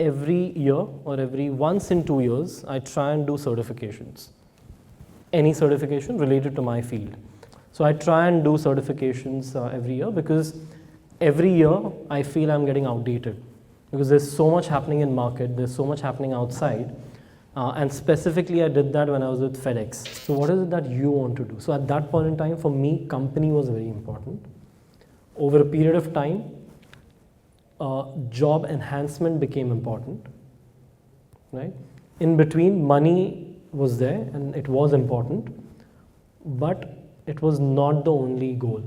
Every year or every once in 2 years, I try and do certifications. Any certification related to my field. So I try and do certifications every year because every year I feel I'm getting outdated because there's so much happening in market, there's so much happening outside. And specifically I did that when I was with FedEx. So what is it that you want to do? So at that point in time, for me, company was very important. Over a period of time, job enhancement became important, right? In between, money was there and it was important, but it was not the only goal.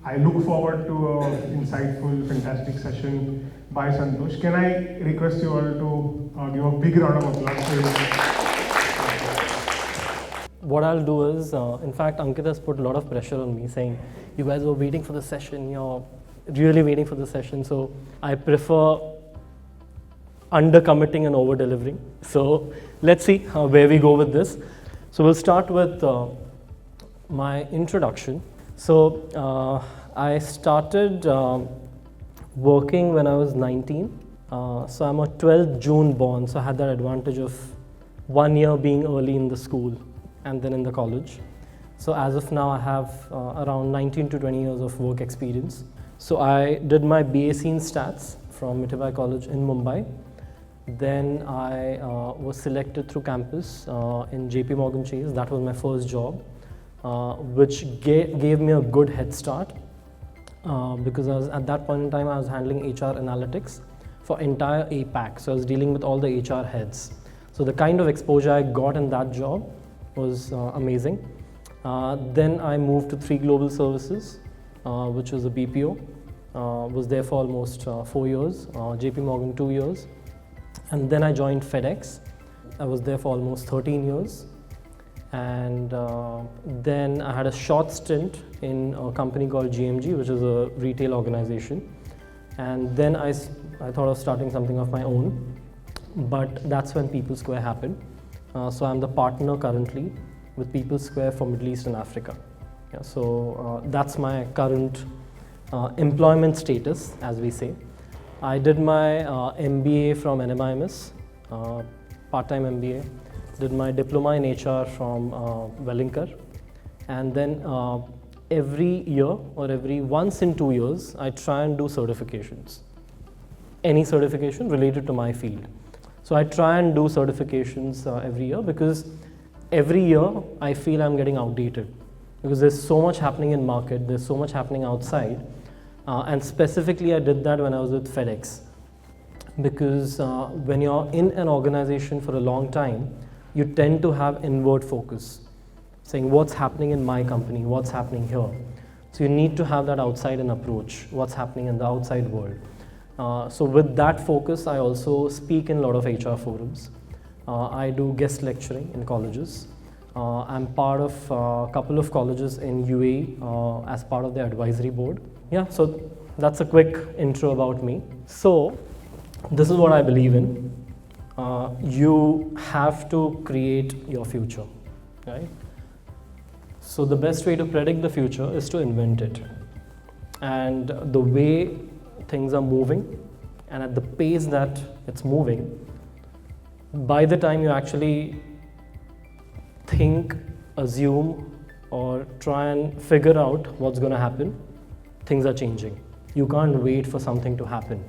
I look forward to an insightful, fantastic session by Santosh. Can I request you all to give a big round of applause for him? What I'll do is, in fact, Ankit has put a lot of pressure on me saying, you guys were waiting for the session, you're really waiting for the session. So I prefer under-committing and over-delivering. So let's see where we go with this. So we'll start with my introduction. So I started working when I was 19. So I'm a 12th June born, so I had that advantage of 1 year being early in the school and then in the college. So as of now, I have around 19 to 20 years of work experience. So I did my BSc in Stats from Dubai College in Mumbai. Then I was selected through campus in JP Chase. That was my first job. Which gave me a good head start because at that point in time I was handling HR analytics for entire APAC. So I was dealing with all the HR heads. So the kind of exposure I got in that job was amazing. Then I moved to 3 Global Services, which was a BPO. Was there for almost 4 years, JP 2 years. And then I joined FedEx. I was there for almost 13 years. And then I had a short stint in a company called GMG, which is a retail organization. And then I thought of starting something of my own, but that's when PeopleSquare happened. So I'm the partner currently with PeopleSquare for Middle East and Africa. Yeah, so that's my current employment status, as we say. I did my MBA from NMIMS, part-time MBA. Did my diploma in HR from Wellinger, and then every year or every once in 2 years, I try and do certifications. Any certification related to my field. So I try and do certifications every year because every year I feel I'm getting outdated because there's so much happening in market, there's so much happening outside, and specifically I did that when I was with FedEx because when you're in an organization for a long time, you tend to have inward focus, saying what's happening in my company, what's happening here. So you need to have that outside-in approach, what's happening in the outside world. So with that focus, I also speak in a lot of HR forums. I do guest lecturing in colleges. I'm part of a couple of colleges in UAE as part of the advisory board. Yeah, so that's a quick intro about me. So this is what I believe in. You have to create your future, right? So the best way to predict the future is to invent it. And the way things are moving and at the pace that it's moving, by the time you actually think, assume, or try and figure out what's going to happen, things are changing. You can't wait for something to happen.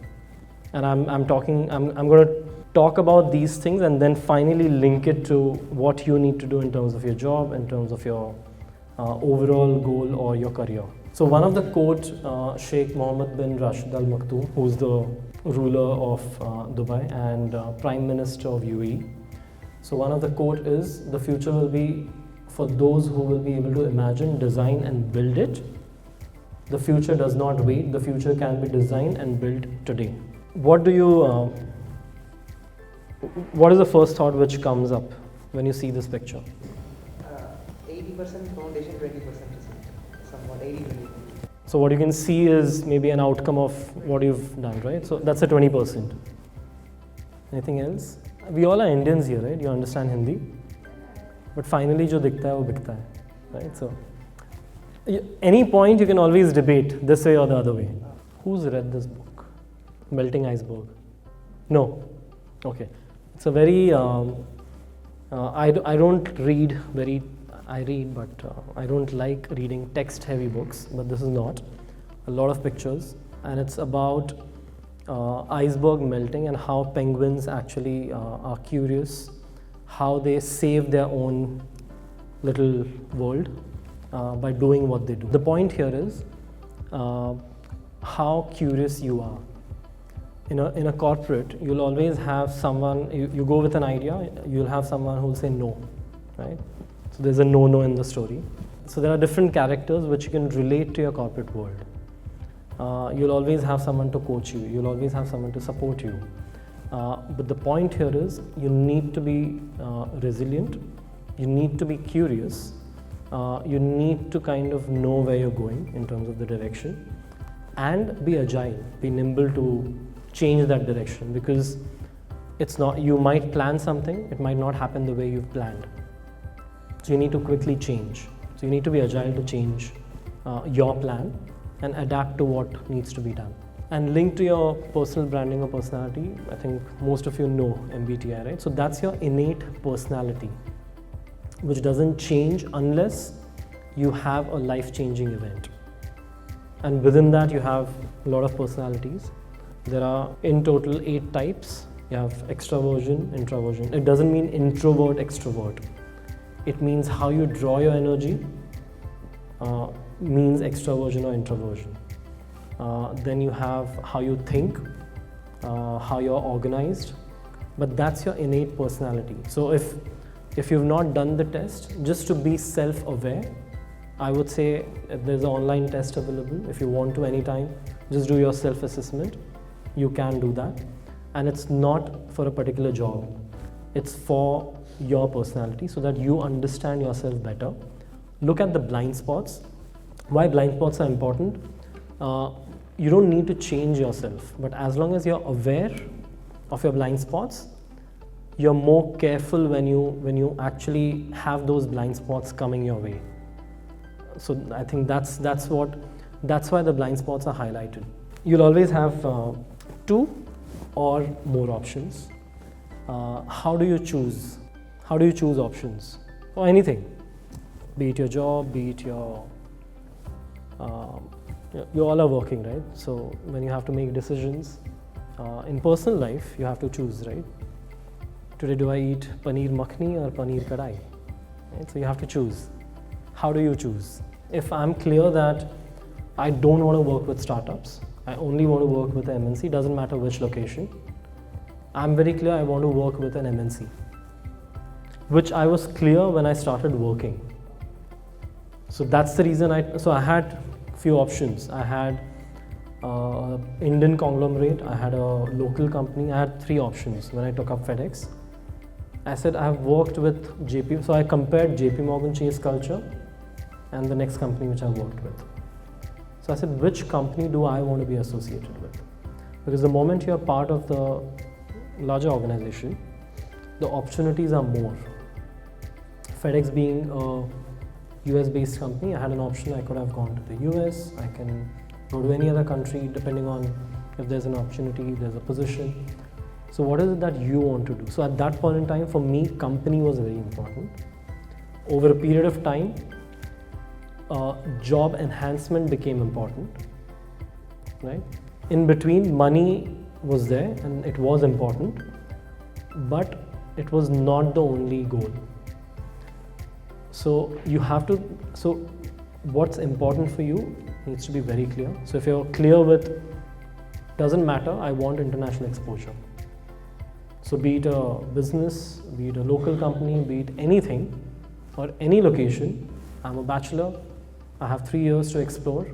And I'm going to talk about these things and then finally link it to what you need to do in terms of your job, in terms of your overall goal or your career. So one of the quote, Sheikh Mohammed bin Rashid Al Maktoum, who's the ruler of Dubai and Prime Minister of UAE. So one of the quote is, the future will be for those who will be able to imagine, design and build it. The future does not wait. The future can be designed and built today. What is the first thought which comes up when you see this picture? 80% foundation, 20% result. Somewhat 80-20. So what you can see is maybe an outcome of what you've done, right? So that's a 20%. Anything else? We all are Indians here, right? You understand Hindi. But finally, jo dikhta hai, wo bikhta hai, right? So, any point you can always debate this way or the other way. Who's read this book? Melting Iceberg? No? Okay. It's a very, I don't read very, I read, but I don't like reading text-heavy books, but this is not. A lot of pictures, and it's about iceberg melting and how penguins actually are curious, how they save their own little world by doing what they do. The point here is how curious you are. In a corporate, you'll always have someone, you go with an idea, you'll have someone who'll say no, right? So there's a no in the story. So there are different characters which you can relate to your corporate world. You'll always have someone to coach you, you'll always have someone to support you. But the point here is you need to be resilient, you need to be curious, you need to kind of know where you're going in terms of the direction, and be agile, be nimble to change that direction, because it's not, you might plan something, it might not happen the way you've planned. So you need to quickly change. So you need to be agile to change your plan and adapt to what needs to be done. And linked to your personal branding or personality, I think most of you know MBTI, right? So that's your innate personality, which doesn't change unless you have a life-changing event. And within that, you have a lot of personalities. There are in total 8 types. You have extraversion, introversion. It doesn't mean introvert, extrovert. It means how you draw your energy means extraversion or introversion. Then you have how you think, how you're organized, but that's your innate personality. So if you've not done the test, just to be self-aware, I would say there's an online test available. If you want to anytime, just do your self-assessment. You can do that. And it's not for a particular job. It's for your personality so that you understand yourself better. Look at the blind spots. Why blind spots are important? You don't need to change yourself, but as long as you're aware of your blind spots, you're more careful when you actually have those blind spots coming your way. So I think that's why the blind spots are highlighted. You'll always have 2 or more options. How do you choose? How do you choose options for anything? Be it your job, be it your you all are working, right? So when you have to make decisions in personal life, you have to choose, right? Today, do I eat paneer makhni or paneer kadai? Right? So you have to choose. How do you choose? If I'm clear that I don't want to work with startups, I only want to work with an MNC, doesn't matter which location. I'm very clear I want to work with an MNC, which I was clear when I started working. So that's the reason I had few options. I had Indian conglomerate, I had a local company, I had 3 options when I took up FedEx. I said I have worked with JP, so I compared JP Morgan Chase culture and the next company which I worked with. So I said, which company do I want to be associated with? Because the moment you're part of the larger organization, the opportunities are more. FedEx being a US-based company, I had an option. I could have gone to the US, I can go to any other country depending on if there's an opportunity, there's a position. So what is it that you want to do? So at that point in time, for me, company was very important. Over a period of time, job enhancement became important, right? In between, money was there and it was important, but it was not the only goal. So you have to, so what's important for you needs to be very clear. So if you're clear with, doesn't matter, I want international exposure. So be it a business, be it a local company, be it anything, or any location. I'm a bachelor, I have 3 years to explore,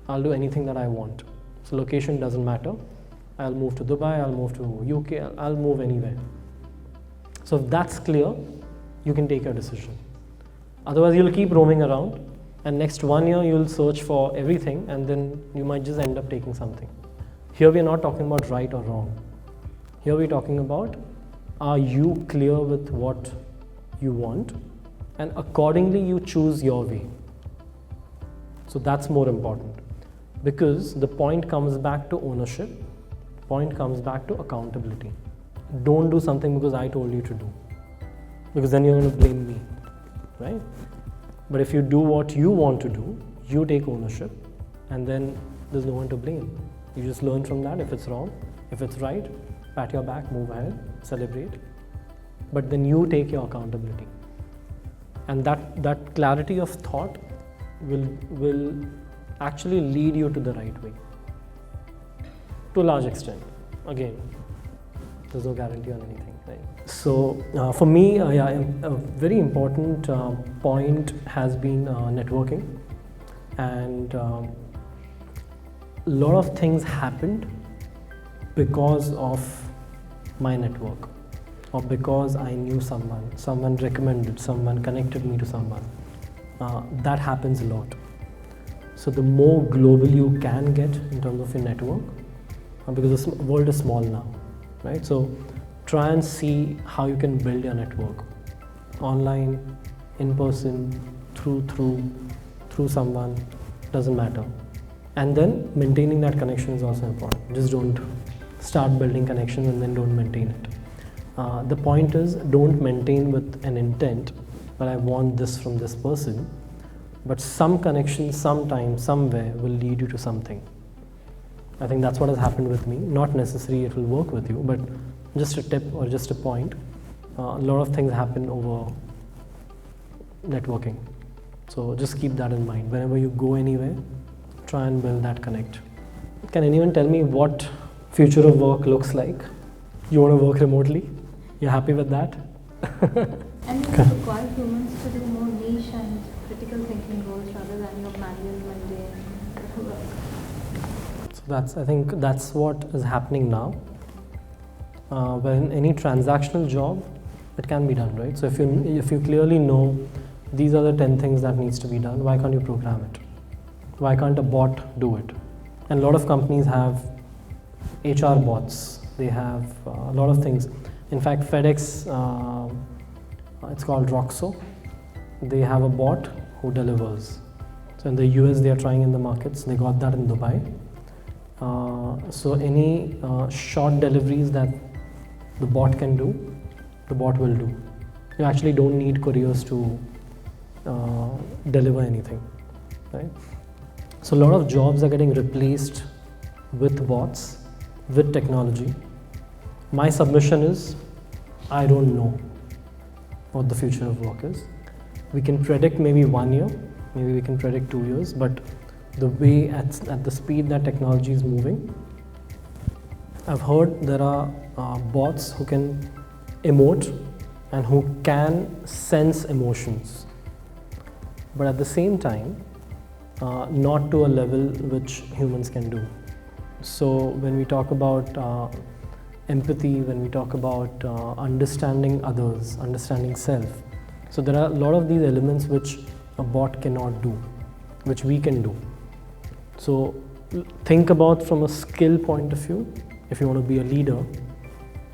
I'll do anything that I want. So location doesn't matter. I'll move to Dubai, I'll move to UK, I'll move anywhere. So if that's clear, you can take a decision. Otherwise, you'll keep roaming around, and next 1 year you'll search for everything, and then you might just end up taking something. Here we're not talking about right or wrong. Here we're talking about, are you clear with what you want, and accordingly you choose your way. So that's more important, because the point comes back to ownership, point comes back to accountability. Don't do something because I told you to do, because then you're going to blame me, right? But if you do what you want to do, you take ownership, and then there's no one to blame. You just learn from that. If it's wrong, if it's right, pat your back, move ahead, celebrate. But then you take your accountability. And that clarity of thought will actually lead you to the right way. To a large extent. Again, there's no guarantee on anything, right? So for me, a very important point has been networking. And a lot of things happened because of my network, or because I knew someone recommended, someone connected me to someone. That happens a lot. So the more global you can get in terms of your network, because the world is small now, right? So try and see how you can build your network, online, in person, through someone, doesn't matter. And then maintaining that connection is also important. Just don't start building connections and then don't maintain it. The point is, don't maintain with an intent, but I want this from this person. But some connection, sometime, somewhere will lead you to something. I think that's what has happened with me. Not necessarily it will work with you, but just a tip or just a point. A lot of things happen over networking. So just keep that in mind. Whenever you go anywhere, try and build that connect. Can anyone tell me what future of work looks like? You want to work remotely? You're happy with that? And you require humans to do more niche and critical thinking roles rather than your manual mundane work. So I think that's what is happening now. When any transactional job, it can be done, right? So if you clearly know these are the 10 things that needs to be done, why can't you program it? Why can't a bot do it? And a lot of companies have HR bots. They have a lot of things. In fact, FedEx, it's called Roxo. They have a bot who delivers. So in the US, they are trying in the markets. They got that in Dubai. So any short deliveries that the bot can do, the bot will do. You actually don't need couriers to deliver anything, right? So a lot of jobs are getting replaced with bots, with technology. My submission is, I don't know what the future of work is. We can predict maybe 1 year, maybe we can predict 2 years, but the way at the speed that technology is moving, I've heard there are bots who can emote and who can sense emotions, but at the same time, not to a level which humans can do. So when we talk about empathy, when we talk about understanding others, understanding self, so there are a lot of these elements which a bot cannot do, which we can do. So think about from a skill point of view, if you want to be a leader,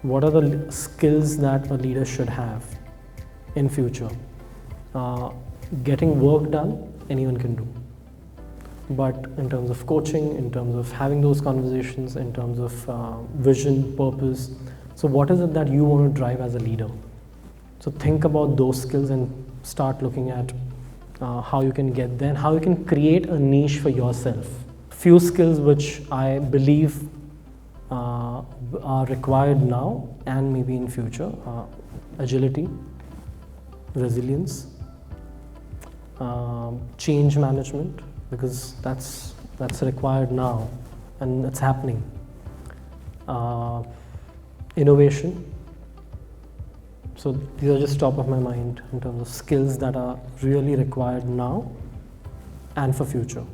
what are the skills that a leader should have in future? Getting work done, anyone can do. But in terms of coaching, in terms of having those conversations, in terms of vision, purpose, so what is it that you want to drive as a leader? So think about those skills and start looking at how you can get there and how you can create a niche for yourself. Few skills which I believe are required now and maybe in future: agility, resilience, change management, because that's required now and it's happening. Innovation. So these are just top of my mind in terms of skills that are really required now and for future.